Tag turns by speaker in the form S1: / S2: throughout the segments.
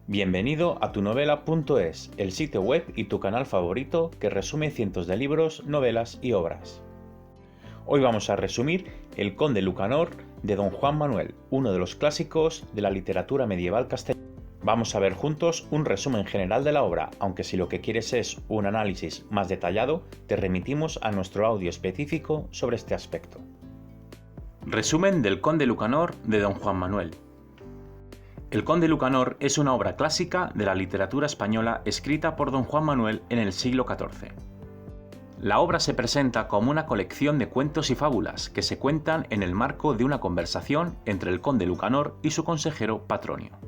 S1: Bienvenido a tunovela.es, el sitio web y tu canal favorito que resume cientos de libros, novelas y obras. Hoy vamos a resumir El Conde Lucanor de Don Juan Manuel, uno de los clásicos de la literatura medieval castellana. Vamos a ver juntos un resumen general de la obra, aunque si lo que quieres es un análisis más detallado, te remitimos a nuestro audio específico sobre este aspecto. Resumen del Conde Lucanor de Don Juan Manuel. El Conde Lucanor es una obra clásica de la literatura española escrita por Don Juan Manuel en el siglo XIV. La obra se presenta como una colección de cuentos y fábulas que se cuentan en el marco de una conversación entre el Conde Lucanor y su consejero Patronio.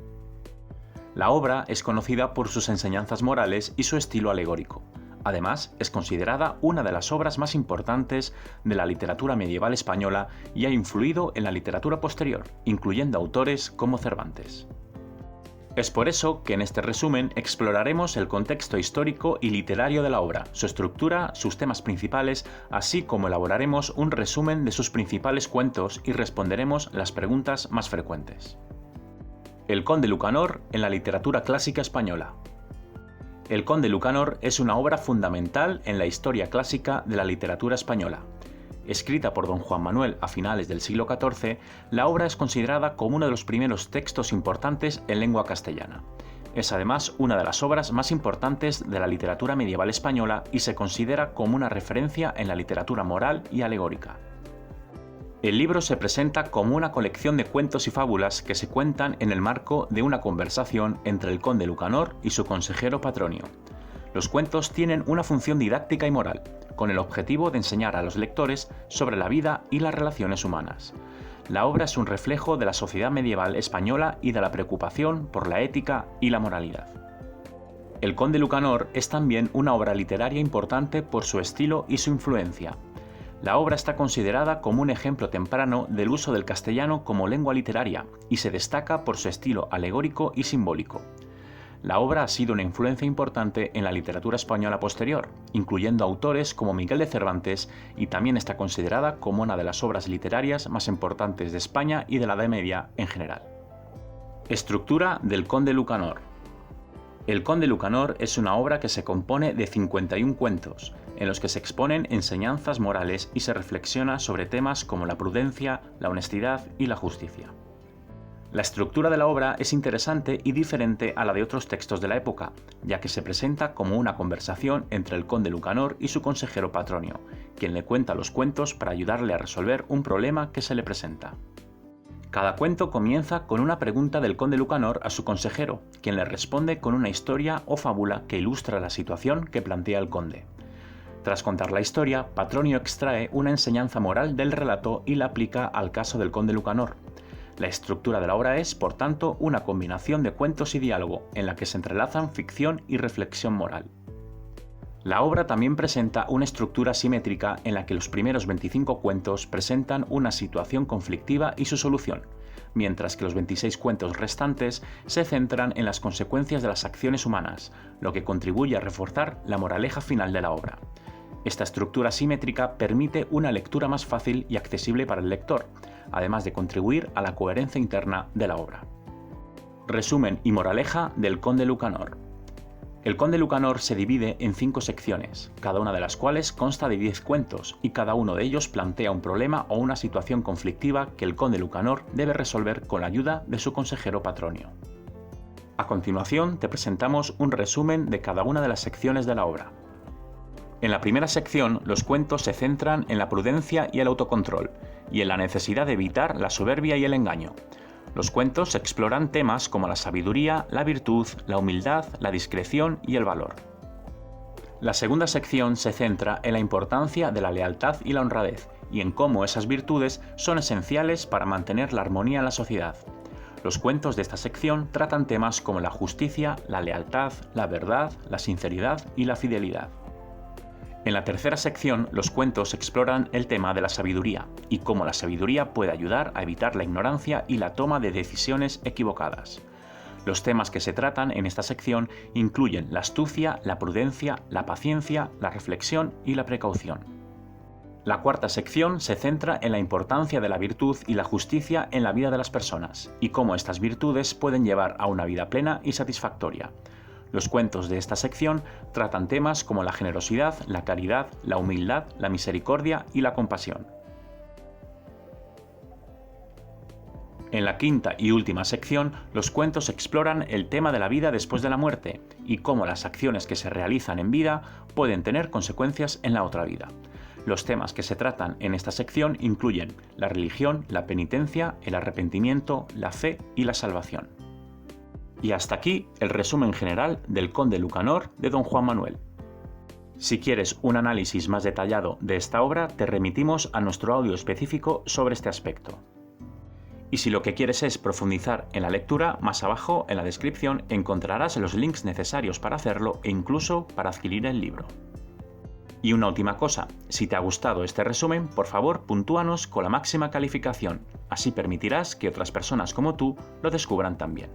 S1: La obra es conocida por sus enseñanzas morales y su estilo alegórico. Además, es considerada una de las obras más importantes de la literatura medieval española y ha influido en la literatura posterior, incluyendo autores como Cervantes. Es por eso que en este resumen exploraremos el contexto histórico y literario de la obra, su estructura, sus temas principales, así como elaboraremos un resumen de sus principales cuentos y responderemos las preguntas más frecuentes. El Conde Lucanor en la literatura clásica española. El Conde Lucanor es una obra fundamental en la historia clásica de la literatura española. Escrita por Don Juan Manuel a finales del siglo XIV, la obra es considerada como uno de los primeros textos importantes en lengua castellana. Es además una de las obras más importantes de la literatura medieval española y se considera como una referencia en la literatura moral y alegórica. El libro se presenta como una colección de cuentos y fábulas que se cuentan en el marco de una conversación entre el Conde Lucanor y su consejero Patronio. Los cuentos tienen una función didáctica y moral, con el objetivo de enseñar a los lectores sobre la vida y las relaciones humanas. La obra es un reflejo de la sociedad medieval española y de la preocupación por la ética y la moralidad. El Conde Lucanor es también una obra literaria importante por su estilo y su influencia. La obra está considerada como un ejemplo temprano del uso del castellano como lengua literaria y se destaca por su estilo alegórico y simbólico. La obra ha sido una influencia importante en la literatura española posterior, incluyendo autores como Miguel de Cervantes, y también está considerada como una de las obras literarias más importantes de España y de la Edad Media en general. Estructura del Conde Lucanor. El Conde Lucanor es una obra que se compone de 51 cuentos, en los que se exponen enseñanzas morales y se reflexiona sobre temas como la prudencia, la honestidad y la justicia. La estructura de la obra es interesante y diferente a la de otros textos de la época, ya que se presenta como una conversación entre el Conde Lucanor y su consejero Patronio, quien le cuenta los cuentos para ayudarle a resolver un problema que se le presenta. Cada cuento comienza con una pregunta del Conde Lucanor a su consejero, quien le responde con una historia o fábula que ilustra la situación que plantea el conde. Tras contar la historia, Patronio extrae una enseñanza moral del relato y la aplica al caso del Conde Lucanor. La estructura de la obra es, por tanto, una combinación de cuentos y diálogo, en la que se entrelazan ficción y reflexión moral. La obra también presenta una estructura simétrica en la que los primeros 25 cuentos presentan una situación conflictiva y su solución, mientras que los 26 cuentos restantes se centran en las consecuencias de las acciones humanas, lo que contribuye a reforzar la moraleja final de la obra. Esta estructura simétrica permite una lectura más fácil y accesible para el lector, además de contribuir a la coherencia interna de la obra. Resumen y moraleja del Conde Lucanor. El Conde Lucanor se divide en 5 secciones, cada una de las cuales consta de 10 cuentos, y cada uno de ellos plantea un problema o una situación conflictiva que el Conde Lucanor debe resolver con la ayuda de su consejero Patronio. A continuación te presentamos un resumen de cada una de las secciones de la obra. En la primera sección, los cuentos se centran en la prudencia y el autocontrol, y en la necesidad de evitar la soberbia y el engaño. Los cuentos exploran temas como la sabiduría, la virtud, la humildad, la discreción y el valor. La segunda sección se centra en la importancia de la lealtad y la honradez, y en cómo esas virtudes son esenciales para mantener la armonía en la sociedad. Los cuentos de esta sección tratan temas como la justicia, la lealtad, la verdad, la sinceridad y la fidelidad. En la tercera sección, los cuentos exploran el tema de la sabiduría y cómo la sabiduría puede ayudar a evitar la ignorancia y la toma de decisiones equivocadas. Los temas que se tratan en esta sección incluyen la astucia, la prudencia, la paciencia, la reflexión y la precaución. La cuarta sección se centra en la importancia de la virtud y la justicia en la vida de las personas, y cómo estas virtudes pueden llevar a una vida plena y satisfactoria. Los cuentos de esta sección tratan temas como la generosidad, la caridad, la humildad, la misericordia y la compasión. En la quinta y última sección, los cuentos exploran el tema de la vida después de la muerte y cómo las acciones que se realizan en vida pueden tener consecuencias en la otra vida. Los temas que se tratan en esta sección incluyen la religión, la penitencia, el arrepentimiento, la fe y la salvación. Y hasta aquí el resumen general del Conde Lucanor de Don Juan Manuel. Si quieres un análisis más detallado de esta obra, te remitimos a nuestro audio específico sobre este aspecto. Y si lo que quieres es profundizar en la lectura, más abajo en la descripción encontrarás los links necesarios para hacerlo e incluso para adquirir el libro. Y una última cosa, si te ha gustado este resumen, por favor puntúanos con la máxima calificación, así permitirás que otras personas como tú lo descubran también.